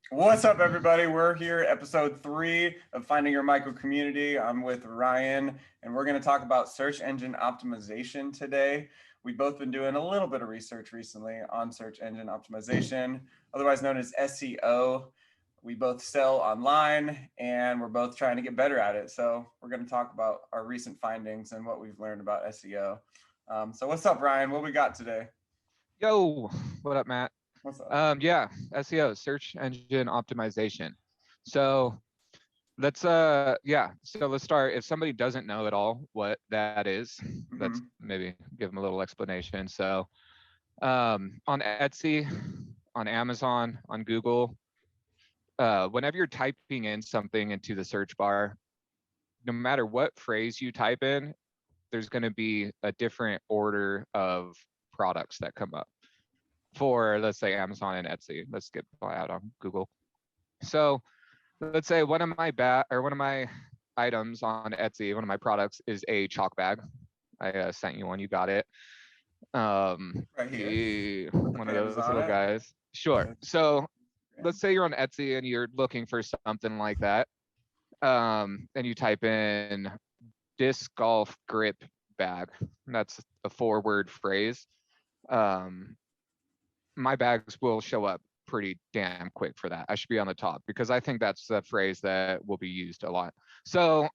What's up, everybody? We're here, episode 3 of Finding Your Micro Community. I'm with Ryan, and we're going to talk about search engine optimization today. We've both been doing a little bit of research recently on search engine optimization, otherwise known as SEO. We both sell online, and we're both trying to get better at it. So we're going to talk about our recent findings and what we've learned about SEO. So what's up, Ryan? What we got today? Yo, what up, Matt? What's up? Yeah, SEO, search engine optimization. So let's start. If somebody doesn't know at all what that is, let's Mm-hmm. maybe give them a little explanation. So, on Etsy, on Amazon, on Google, whenever you're typing in something into the search bar, no matter what phrase you type in, there's going to be a different order of products that come up for, let's say, Amazon and Etsy. Let's get out on Google. So let's say one of my items on Etsy, one of my products is a chalk bag. I sent you one. You got it. Right here with the One of pages those on little it. guys. Sure. Yeah. So let's say you're on Etsy and you're looking for something like that. And you type in disc golf grip bag. That's a 4-word phrase. Um, my bags will show up pretty damn quick for that. I should be on the top because I think that's the phrase that will be used a lot. So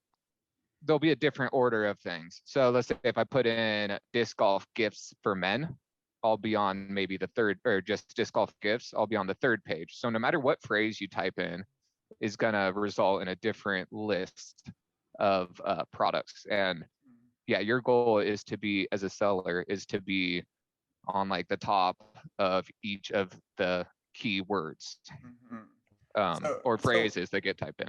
there'll be a different order of things. So let's say if I put in disc golf gifts for men, I'll be on maybe the third, or just disc golf gifts, I'll be on the third page. So no matter what phrase you type in is going to result in a different list of products. And yeah, your goal is to be, as a seller, is to be on like the top of each of the keywords, Mm-hmm. So, or so, phrases that get typed in.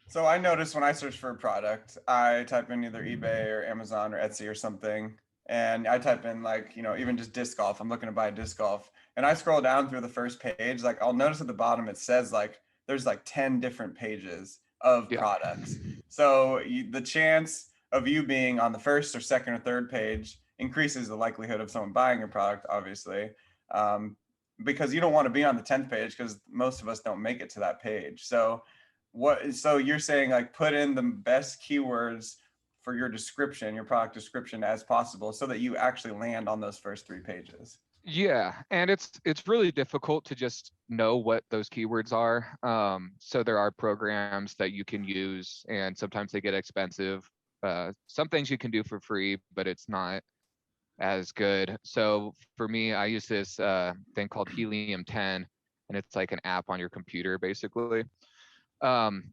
so I noticed when I search for a product, I type in either eBay or Amazon or Etsy or something, and I type in like, even just disc golf. I'm looking to buy a disc golf, and I scroll down through the first page. Like I'll notice at the bottom it says like there's like 10 different pages of Yeah. products. So the chance of you being on the first or second or third page increases the likelihood of someone buying your product, obviously. Um, because you don't want to be on the 10th page because most of us don't make it to that page. So you're saying like put in the best keywords for your description, your product description as possible so that you actually land on those first 3 pages. Yeah, and it's really difficult to just know what those keywords are. So there are programs that you can use, and sometimes they get expensive. Some things you can do for free, but it's not as good. So for me, I use this thing called Helium 10, and it's like an app on your computer, basically. Um,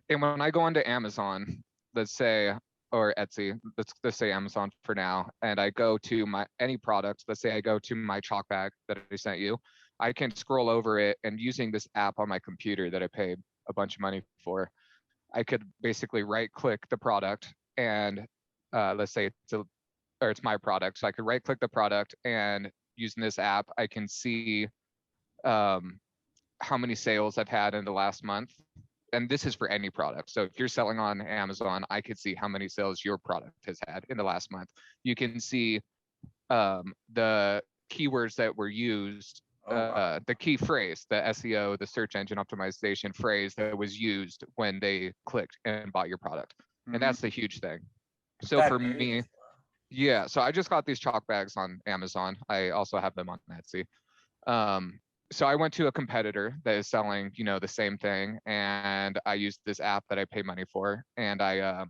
and when I go onto Amazon, let's say, or Etsy, let's say Amazon for now, and I go to my any product, let's say I go to my chalk bag that I sent you, I can scroll over it, and using this app on my computer that I paid a bunch of money for, I could basically right click the product, and let's say it's my product. So I could right click the product, and using this app, I can see um, how many sales I've had in the last month. And this is for any product. So if you're selling on Amazon, I could see how many sales your product has had in the last month. You can see the keywords that were used, Oh wow. the key phrase, the SEO, the search engine optimization phrase that was used when they clicked and bought your product. And Mm-hmm. that's the huge thing. So That for me, is. yeah, so I just got these chalk bags on Amazon. I also have them on Etsy. So I went to a competitor that is selling, the same thing, and I used this app that I pay money for, and I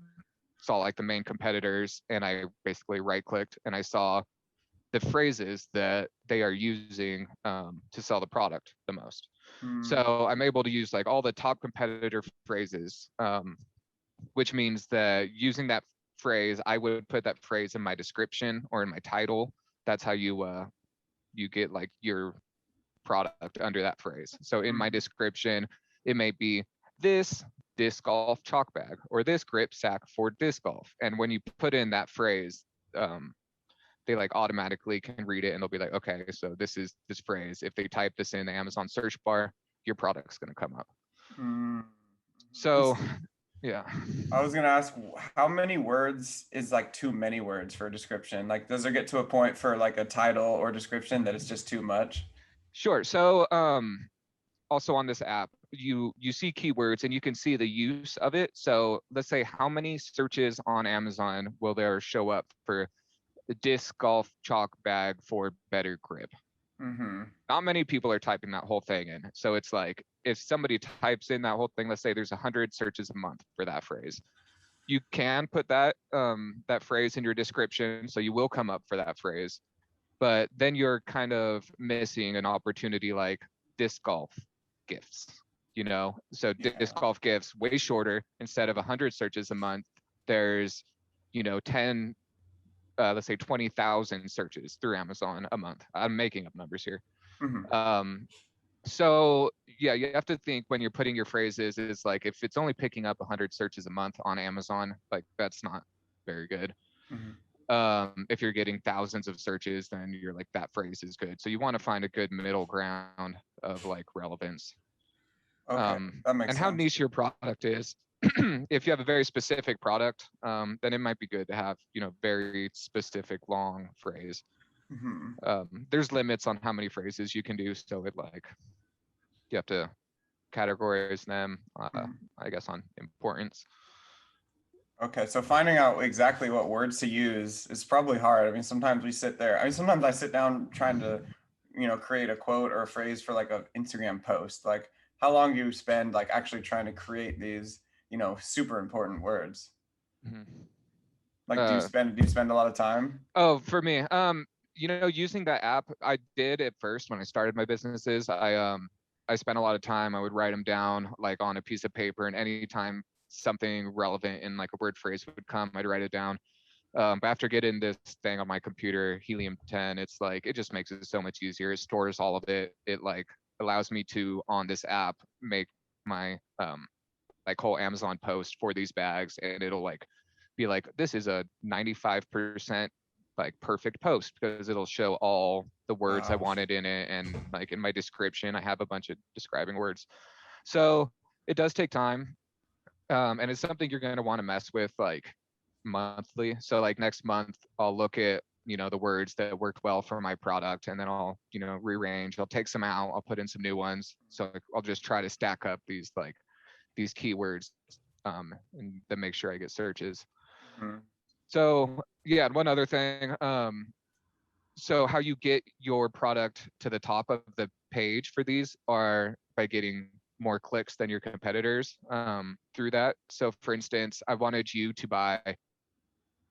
saw like the main competitors, and I basically right clicked, and I saw the phrases that they are using to sell the product the most. Mm. So I'm able to use like all the top competitor phrases, which means that using that phrase, I would put that phrase in my description or in my title. That's how you get like your product under that phrase. So in my Mm. description, it may be this disc golf chalk bag or this grip sack for disc golf. And when you put in that phrase, they like automatically can read it, and they'll be like, okay, so this is this phrase. If they type this in the Amazon search bar, your product's going to come up. Mm. So yeah. I was gonna ask, how many words is like too many words for a description? Like, does it get to a point for like a title or description that it's just too much? Sure. So also on this app, you see keywords and you can see the use of it. So let's say, how many searches on Amazon will there show up for the disc golf chalk bag for better grip? Mm-hmm. Not many people are typing that whole thing in. So it's like, if somebody types in that whole thing, let's say there's 100 searches a month for that phrase, you can put that phrase in your description, so you will come up for that phrase. But then you're kind of missing an opportunity like disc golf gifts, So disc Yeah. golf gifts, way shorter. Instead of 100 searches a month, there's 10, let's say 20,000 searches through Amazon a month. I'm making up numbers here. Mm-hmm. So yeah, you have to think when you're putting your phrases, is like, if it's only picking up 100 searches a month on Amazon, like, that's not very good. Mm-hmm. If you're getting thousands of searches, then you're like, that phrase is good. So you want to find a good middle ground of like relevance. Okay, that makes And how sense. niche your product is. If you have a very specific product, then it might be good to have, very specific long phrase. Mm-hmm. There's limits on how many phrases you can do, so you have to categorize them, Mm-hmm. I guess, on importance. Okay, so finding out exactly what words to use is probably hard. I mean, sometimes sometimes I sit down trying to, create a quote or a phrase for like an Instagram post. Like, how long do you spend like actually trying to create these, super important words? Mhm. Like, Uh, do you spend a lot of time? oh, for me, using that app, I did at first when I started my businesses. I spent a lot of time. I would write them down like on a piece of paper, and anytime something relevant in like a word phrase would come, I'd write it down. But after getting this thing on my computer, Helium 10, it's like, it just makes it so much easier. It stores all of it. It like allows me to, on this app, make my like whole Amazon post for these bags, and it'll like be like, this is a 95% like perfect post, because it'll show all the words I Wow. wanted in it, and like in my description, I have a bunch of describing words. So it does take time, and it's something you're going to want to mess with like monthly. So like next month, I'll look at the words that worked well for my product, and then I'll rearrange. I'll take some out. I'll put in some new ones. So I'll just try to stack up these keywords, and then make sure I get searches. Mm-hmm. So yeah, one other thing. So how you get your product to the top of the page for these are by getting more clicks than your competitors, through that. So for instance, I wanted you to buy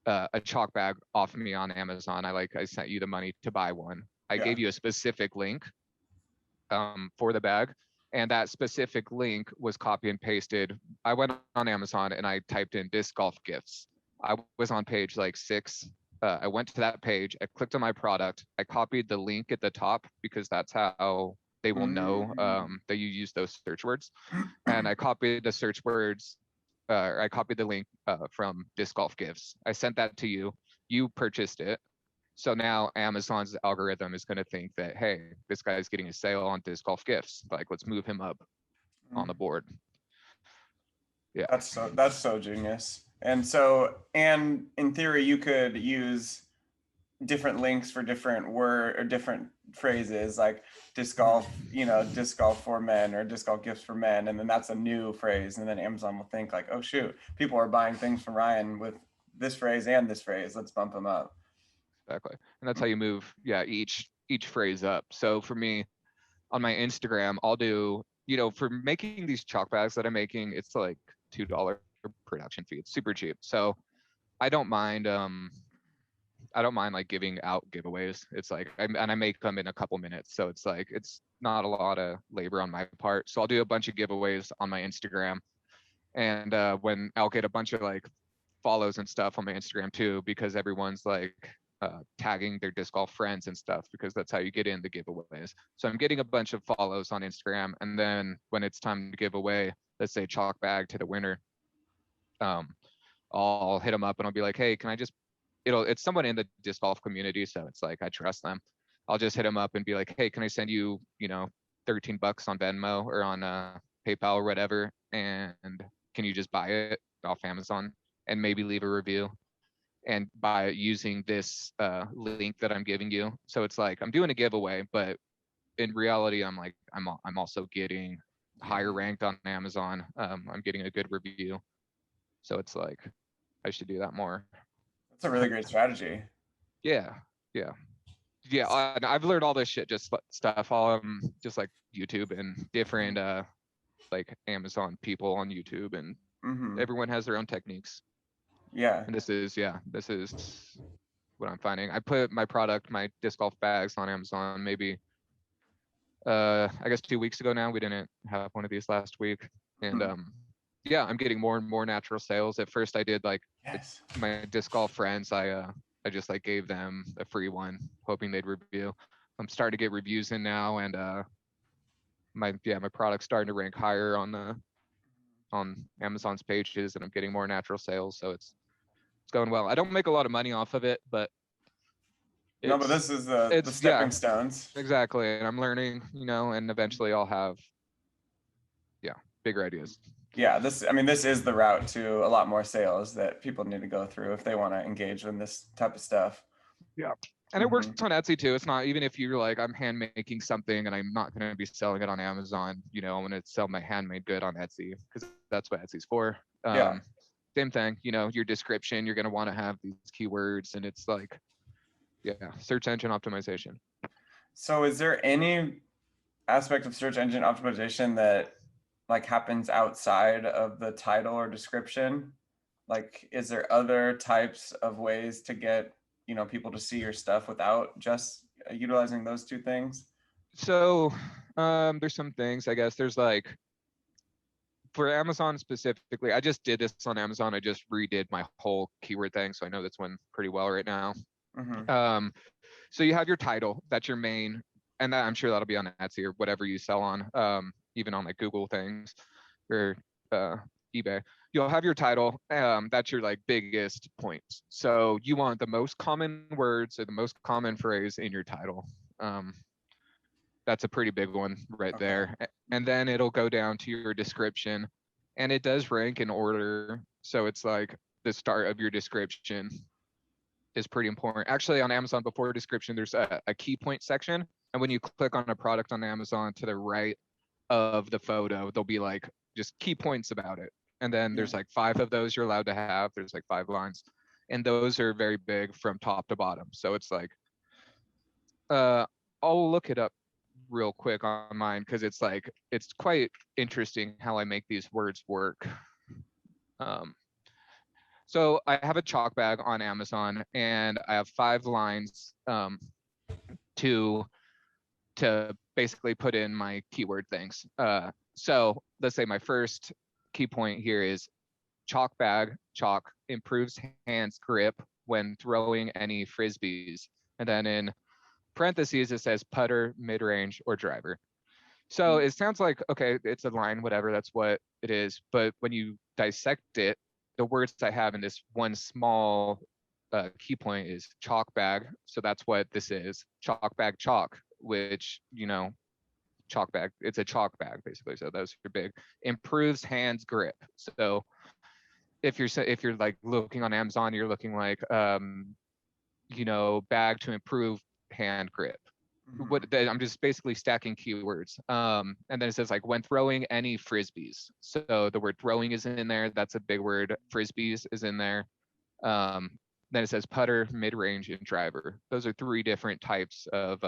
a chalk bag off of me on Amazon. I sent you the money to buy one. I Yeah. gave you a specific link, for the bag, and that specific link was copy and pasted. I went on Amazon and I typed in disc golf gifts. I was on page like 6. I went to that page. I clicked on my product. I copied the link at the top, because that's how they will know, Mm-hmm. that you use those search words. And I copied the search words. I copied the link, from disc golf gifts. I sent that to you. You purchased it. So now Amazon's algorithm is going to think that, hey, this guy's getting a sale on disc golf gifts. Like, let's move him up on the board. Yeah. That's so genius. And in theory, you could use different links for different word or different phrases, like disc golf, disc golf for men or disc golf gifts for men, and then that's a new phrase, and then Amazon will think like, oh shoot, people are buying things from Ryan with this phrase and this phrase. Let's bump them up. Exactly. And that's how you move, yeah, each phrase up. So for me, on my Instagram, I'll do, for making these chalk bags that I'm making, it's like $2 production fee. It's super cheap. So I don't mind like giving out giveaways. It's like, and I make them in a couple minutes. So it's like, it's not a lot of labor on my part. So I'll do a bunch of giveaways on my Instagram. And when I'll get a bunch of like follows and stuff on my Instagram too, because everyone's like tagging their disc golf friends and stuff, because that's how you get in the giveaways. So I'm getting a bunch of follows on Instagram, and then when it's time to give away, let's say chalk bag to the winner, um, I'll hit them up and I'll be like, hey, can I just, it's someone in the disc golf community, so it's like, I trust them. I'll just hit them up and be like, hey, can I send you, $13 on Venmo or on PayPal or whatever, and can you just buy it off Amazon and maybe leave a review, and by using this link that I'm giving you. So it's like, I'm doing a giveaway, but in reality, I'm also getting higher ranked on Amazon. I'm getting a good review. So it's like I should do that more. That's a really great strategy. Yeah. Yeah. Yeah. And I've learned all this shit, just stuff, all just like YouTube and different like Amazon people on YouTube, and Mm-hmm. everyone has their own techniques. Yeah. And this is what I'm finding. I put my product, my disc golf bags, on Amazon maybe I guess 2 weeks ago now. We didn't have one of these last week. And yeah, I'm getting more and more natural sales. At first I did like Yes. my disc golf friends, I just like gave them a free one, hoping they'd review. I'm starting to get reviews in now, and my product's starting to rank higher on Amazon's pages, and I'm getting more natural sales, so it's going well. I don't make a lot of money off of it, but No, but it's this is the yeah, stepping stones. exactly. And I'm learning, and eventually I'll have bigger ideas. Yeah, this is the route to a lot more sales that people need to go through if they want to engage in this type of stuff. Yeah. And it works on Etsy too. It's not, even if you're like, I'm hand making something and I'm not going to be selling it on Amazon, I'm going to sell my handmade good on Etsy, because that's what Etsy's for. Yeah. Same thing, your description, you're going to want to have these keywords, and it's like, search engine optimization. So is there any aspect of search engine optimization that like happens outside of the title or description? Like, is there other types of ways to get, people to see your stuff without just utilizing those two things? So there's some things, I guess. There's like, for Amazon specifically, I just did this on Amazon. I just redid my whole keyword thing, so I know this one pretty well right now. Mm-hmm. So you have your title, that's your main, and I'm sure that'll be on Etsy or whatever you sell on, even on like Google things or eBay. You'll have your title, that's your like biggest points. So you want the most common words or the most common phrase in your title. That's a pretty big one right there. And then it'll go down to your description, and it does rank in order. So it's like the start of your description is pretty important. Actually, on Amazon, before description, there's a key point section. And when you click on a product on Amazon, to the right of the photo, there'll be like just key points about it. And then there's like 5 of those you're allowed to have. There's like 5 lines. And those are very big from top to bottom. So it's like, I'll look it up real quick on mine, because it's like, it's quite interesting how I make these words work. So I have a chalk bag on Amazon, and I have 5 lines to basically put in my keyword things. So let's say my first key point here is chalk bag. Chalk improves hands grip when throwing any frisbees. And then in parentheses, it says putter, mid-range, or driver. So it sounds like, okay, it's a line, whatever, that's what it is. But when you dissect it, the words I have in this one small key point is chalk bag. So that's what this is. Chalk bag chalk, which, chalk bag, it's a chalk bag basically. So those are big. Improves hands grip. So if you're like looking on Amazon, you're looking like, bag to improve hand grip. I'm just basically stacking keywords. And then it says like when throwing any frisbees. So the word throwing is in there. That's a big word. Frisbees is in there. Then it says putter, mid-range, and driver. Those are 3 different types of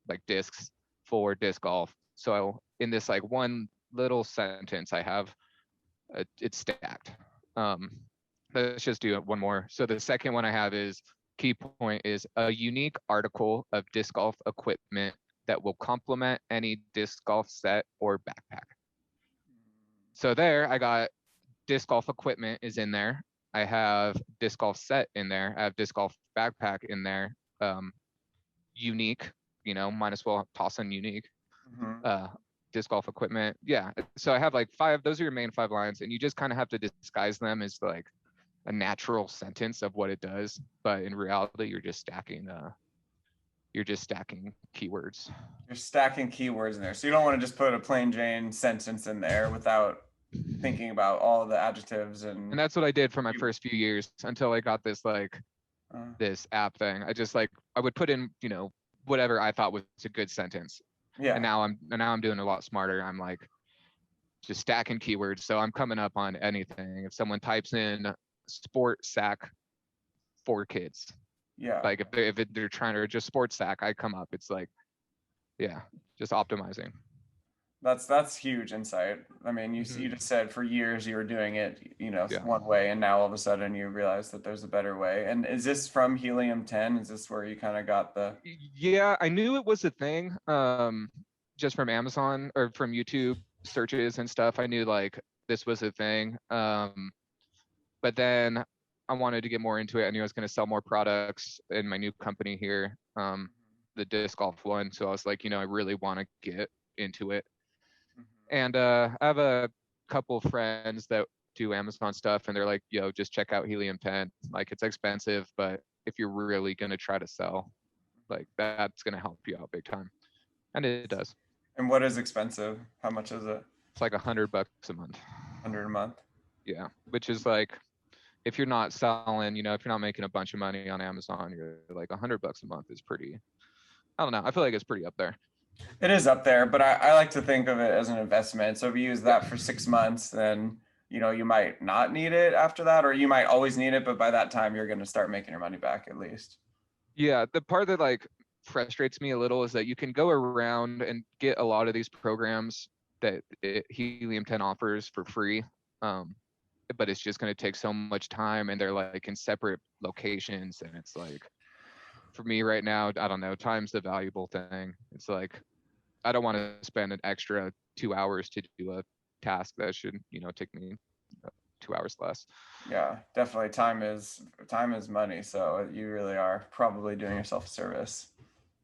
like discs for disc golf. So in this like one little sentence, I have it's stacked. Let's just do one more. So the second one I have is key point is a unique article of disc golf equipment that will complement any disc golf set or backpack. So there I got disc golf equipment is in there. I have disc golf set in there. I have disc golf backpack in there. Unique, might as well toss in unique. Disc golf equipment. Yeah. So I have like 5, those are your main 5 lines, and you just kind of have to disguise them as like a natural sentence of what it does, but in reality you're just stacking keywords. You're stacking keywords in there, so you don't want to just put a plain Jane sentence in there without thinking about all the adjectives. And that's what I did for my first few years until I got this like this app thing. I would put in whatever I thought was a good sentence. And now I'm doing a lot smarter. I'm like, just stacking keywords. So I'm coming up on anything. If someone types in sport sack for kids, Yeah. like they're trying to just sports sack, I come up. It's like, yeah, just optimizing. That's huge insight. I mean, you Mm-hmm. just said for years you were doing it, Yeah. one way, and now all of a sudden you realize that there's a better way. And is this from Helium 10? Is this where you kind of got the? Yeah, I knew it was a thing. Just from Amazon or from YouTube searches and stuff. I knew like this was a thing. But then I wanted to get more into it. I knew I was going to sell more products in my new company here, the disc golf one. So I was like, I really want to get into it. And I have a couple friends that do Amazon stuff, and they're like, yo, just check out Helium 10. Like, it's expensive, but if you're really going to try to sell, like, that's going to help you out big time. And it does. And what is expensive? How much is it? It's like $100 a month. 100 a month. Yeah. Which is like, if you're not selling, if you're not making a bunch of money on Amazon, you're like $100 a month is pretty, I don't know. I feel like it's pretty up there. It is up there, but I like to think of it as an investment. So if you use Yeah. that for 6 months, then you might not need it after that, or you might always need it, but by that time you're going to start making your money back at least. Yeah. The part that like frustrates me a little is that you can go around and get a lot of these programs that Helium 10 offers for free. But it's just going to take so much time, and they're like in separate locations. And it's like, for me right now, I don't know, time's the valuable thing. It's like, I don't want to spend an extra 2 hours to do a task that should, take me 2 hours less. Yeah, definitely. Time is money, so you really are probably doing yourself a service,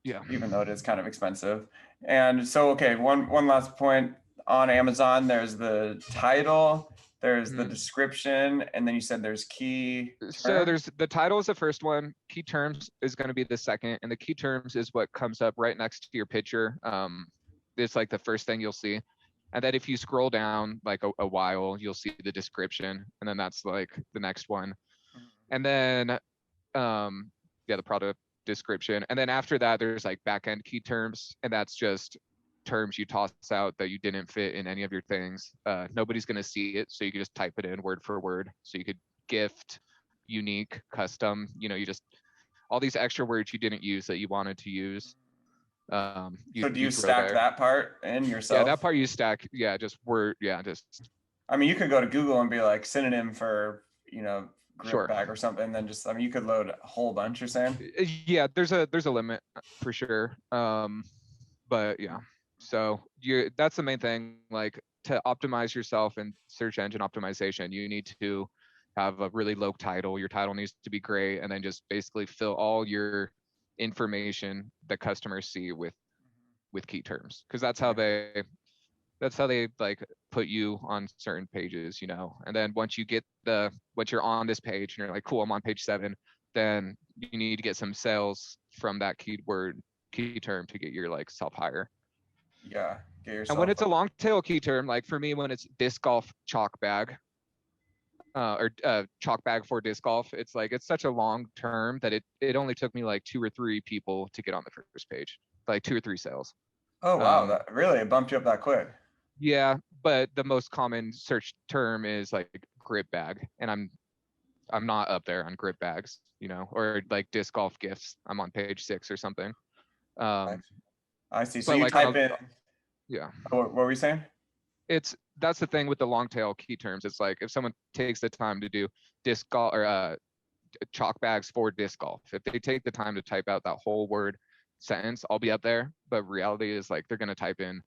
Yeah. even though it is kind of expensive. And so, okay, one last point on Amazon. There's the title, there's the Mhm. description, and then you said there's key So term. there's the title is the first one. Key terms is going to be the second, and the key terms is what comes up right next to your picture. It's like the first thing you'll see. And then if you scroll down like a while, you'll see the description, and then that's like the next one. And then the product description. And then after that, there's like backend key terms, and that's just terms you toss out that you didn't fit in any of your things. Nobody's going to see it, so you can just type it in word for word. So you could gift, unique, custom, you just all these extra words you didn't use that you wanted to use. So do you You throw stack there. that part in Yeah, that yourself? part you stack. Yeah, just word. Yeah, just I mean, you could go to Google and be like synonym for, grip sure. bag or something, and then you could load a whole bunch, you're saying? Yeah, there's a limit for sure. But yeah, so that's the main thing. Like, to optimize yourself in search engine optimization, you need to have a really low title. Your title needs to be great, and then just basically fill all your information that customers see with key terms, because that's how they like put you on certain pages. And then once you're on this page and you're like, cool, I'm on page 7, then you need to get some sales from that keyword key term to get your like self hire. Yeah, get And when yourself. it's a long tail key term, like for me, when it's disc golf chalk bag, or chalk bag for disc golf, it's like, it's such a long term that it only took me like 2 or 3 people to get on the first page, like 2 or 3 sales. Oh wow, um that really it bumped you up that quick. yeah, but the most common search term is like grip bag, and I'm not up there on grip bags, or like disc golf gifts. I'm on page 6 or something. I, um I see. So but you like on type a in. yeah, What were you saying? that's the thing with the long tail key terms. It's like, if someone takes the time to do disc golf, or chalk bags for disc golf, if they take the time to type out that whole word sentence, I'll be up there. But reality is, like, they're going to type in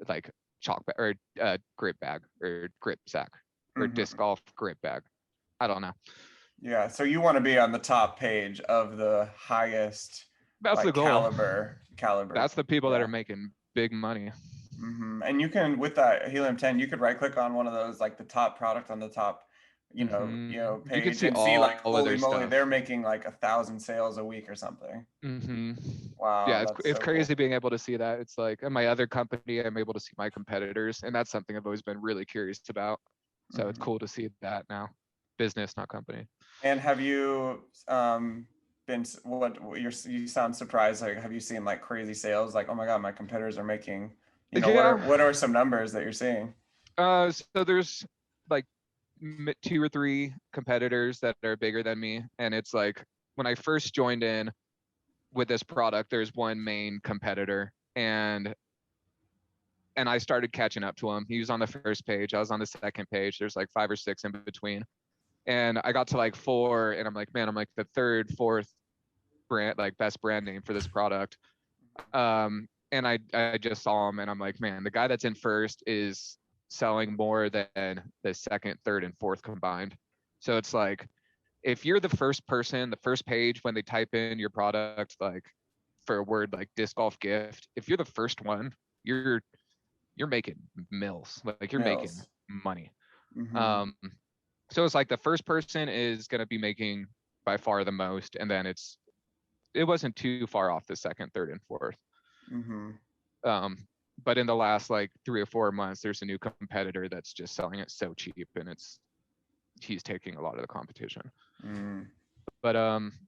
like chalk bag, or grip bag, or grip sack, or disc Hmm. golf grip bag. I don't know. Yeah. So you want to be on the top page of the highest, That's the like goal. caliber. That's the people that Yeah. are making big money. And you can, with that Helium 10, you could right click on one of those, like the top product on the top, You can page, see and see like, all of holy their moly, they're stuff. making like 1,000 sales a week or something. hmm Wow, Yeah, it's that's it's so cool. crazy being able to see that. It's like, at my other company, I'm able to see my competitors, and that's something I've always been really curious about. So it's Hmm. cool to see that now. Business, not company. And have you been you sound surprised? Like, have you seen like crazy sales? Like, oh my God, my competitors are making, Yeah, what are some numbers that you're seeing? So there's like 2 or 3 competitors that are bigger than me, and it's like when I first joined in with this product, there's one main competitor, and I started catching up to him. He was on the first page, I was on the second page. There's like 5 or 6 in between, and I got to like 4, and I'm like, man, I'm like the third, fourth brand, like best brand name for this product. And I just saw him, and I'm like, man, the guy that's in first is selling more than the second, third, and fourth combined. So it's like, if you're the first person, the first page when they type in your product, like for a word like disc golf gift, if you're the first one, you're making mills, like you're making Mills. money. Mm-hmm. So it's like the first person is going to be making by far the most, and then it wasn't too far off the second, third, and fourth. Mm-hmm. But in the last like 3 or 4 months, there's a new competitor that's just selling it so cheap, and he's taking a lot of the competition. Mm. But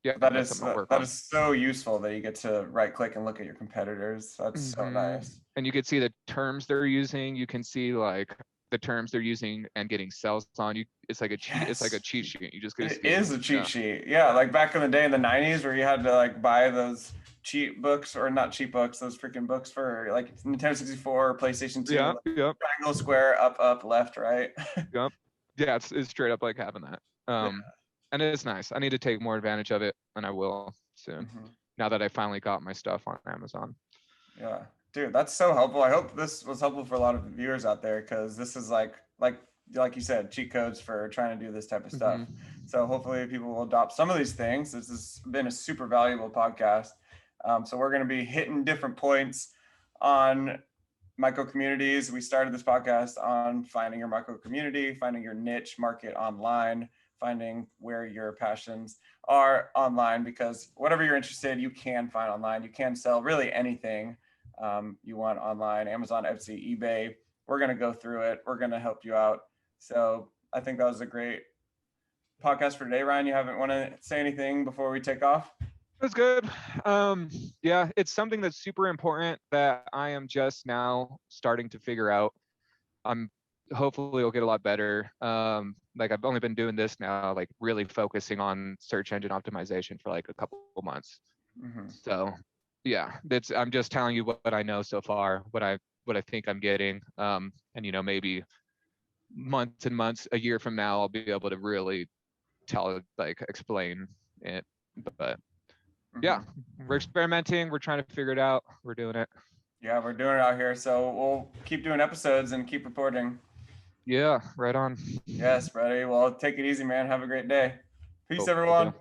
yeah, That that's is something to work that on. is so useful that you get to right click and look at your competitors. That's so nice. And you can see the terms they're using. You can see like the terms they're using and getting sales on. It's like a cheat. It's like a Yes. cheat sheet. You just go It see. is a cheat Yeah. sheet. Yeah, like back in the day in the 90s where you had to like buy those cheat books, or not cheat books, those freaking books for like Nintendo 64, PlayStation 2, Yeah. like Yep. triangle, square, up, up, left, right. Yep. Yeah. It's straight up like having that. Yeah. And it's nice. I need to take more advantage of it, and I will soon. Mhm. Now that I finally got my stuff on Amazon. Yeah. Dude, that's so helpful. I hope this was helpful for a lot of viewers out there, because this is like you said, cheat codes for trying to do this type of stuff. So hopefully people will adopt some of these things. This has been a super valuable podcast. So we're going to be hitting different points on micro communities. We started this podcast on finding your micro community, finding your niche market online, finding where your passions are online, because whatever you're interested, you can find online. You can sell really anything you want online: Amazon, Etsy, eBay. We're going to go through it. We're going to help you out. So I think that was a great podcast for today. Ryan, you haven't want to say anything before we take off? That's good. Yeah, it's something that's super important that I am just now starting to figure out. I'm hopefully it'll get a lot better. Like I've only been doing this now, like really focusing on search engine optimization for like a couple of months. Mm-hmm. So yeah, I'm just telling you what I know so far, what I think I'm getting. And maybe months and months, a year from now, I'll be able to really explain it. But yeah, we're experimenting. We're trying to figure it out. We're doing it. Yeah, we're doing it out here. So we'll keep doing episodes and keep reporting. Yeah, right on. Yes, buddy. Well, take it easy, man. Have a great day. Peace, Cool. everyone.